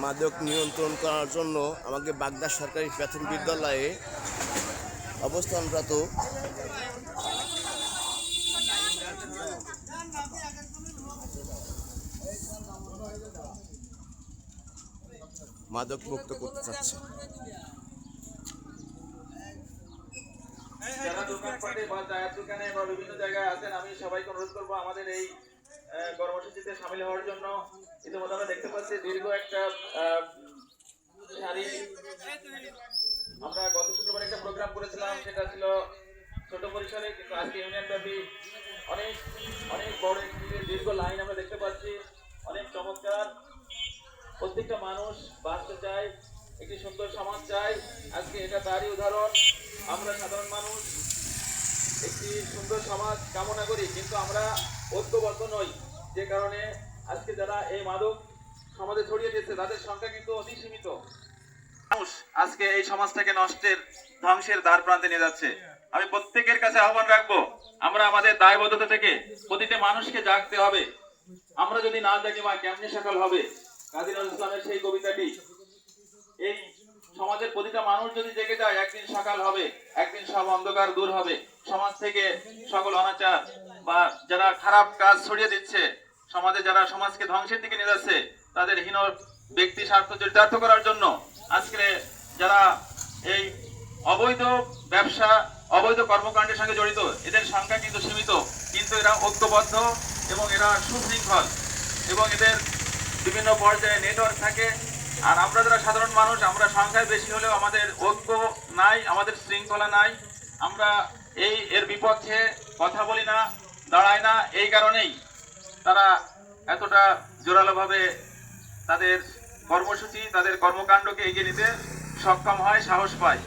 মাদক নিয়ন্ত্রণ করার জন্য আমাকে বাগদা সরকারি প্রাথমিক বিদ্যালয়ে অবস্থানরত মাদক মুক্ত করতে চাচ্ছে। যারা দোকানপাটে বা চায়ের দোকানে বা বিভিন্ন জায়গায় আছেন, আমি সবাইকে অনুরোধ করবো আমাদের এই কর্মসূচিতে সামিল হওয়ার জন্য। ইতিমধ্যে আমরা দেখতে পাচ্ছি দীর্ঘ একটা সারি। আমরা গত শুক্রবার একটা প্রোগ্রাম করেছিলাম, সেটা ছিল ছোট পরিসরে, কিন্তু আজকে ইউনিয়ন ব্যাপী অনেক অনেক বড় একটি দীর্ঘ লাইন আমরা দেখতে পাচ্ছি। অনেক চমৎকার। প্রত্যেকটা মানুষ বাঁচতে চায়, একটি সুন্দর সমাজ চায়। আজকে এটা তারই উদাহরণ। আমরা সাধারণ মানুষ একটি সুন্দর সমাজ কামনা করি, কিন্তু আমরা ঐক্যবদ্ধ নই, যে কারণে আজকে যারা এই মাদক সমাজে ছড়িয়ে দিচ্ছে তাদের সংখ্যা কিন্তু অতি সীমিত। মানুষ আজকে এই সমাজটাকে নষ্টের, ধ্বংসের দ্বার প্রান্তে নিয়ে যাচ্ছে। আমি প্রত্যেকের কাছে আহ্বান রাখবো, আমরা আমাদের দায়বদ্ধতা থেকে প্রতিটি মানুষকে জাগতে হবে। আমরা যদি না জাগি মা কেমনে সকাল হবে। কাজী নজরুল ইসলামের সেই কবিতাটি, এই সমাজের প্রতিটা মানুষ যদি জেগে যায় একদিন সকাল হবে, একদিন সব অন্ধকার দূর হবে। সমাজ থেকে সকল অনাচার বা যারা খারাপ কাজ ছড়িয়ে দিচ্ছে সমাজে, যারা সমাজকে ধ্বংসের দিকে নিয়ে যাচ্ছে, তাদের হীন ব্যক্তি স্বার্থ চরিতার্থ করার জন্য আজকে যারা এই অবৈধ ব্যবসা, অবৈধ কর্মকাণ্ডের সঙ্গে জড়িত, এদের সংখ্যা কিন্তু সীমিত, কিন্তু এরা ঐক্যবদ্ধ এবং এরা সুশৃঙ্খল এবং এদের বিভিন্ন পর্যায়ে নেটওয়ার্ক থাকে। আর আমরা যারা সাধারণ মানুষ, আমরা সংখ্যায় বেশি হলেও আমাদের ঐক্য নাই, আমাদের শৃঙ্খলা নাই। আমরা এর বিপক্ষে কথা বলি না, দাঁড়াই না। এই কারণেই তারা এতটা জোরালোভাবে তাদের কর্মসূচি, তাদের কর্মকাণ্ডকে এগিয়ে নিতে সক্ষম হয়, সাহস পায়।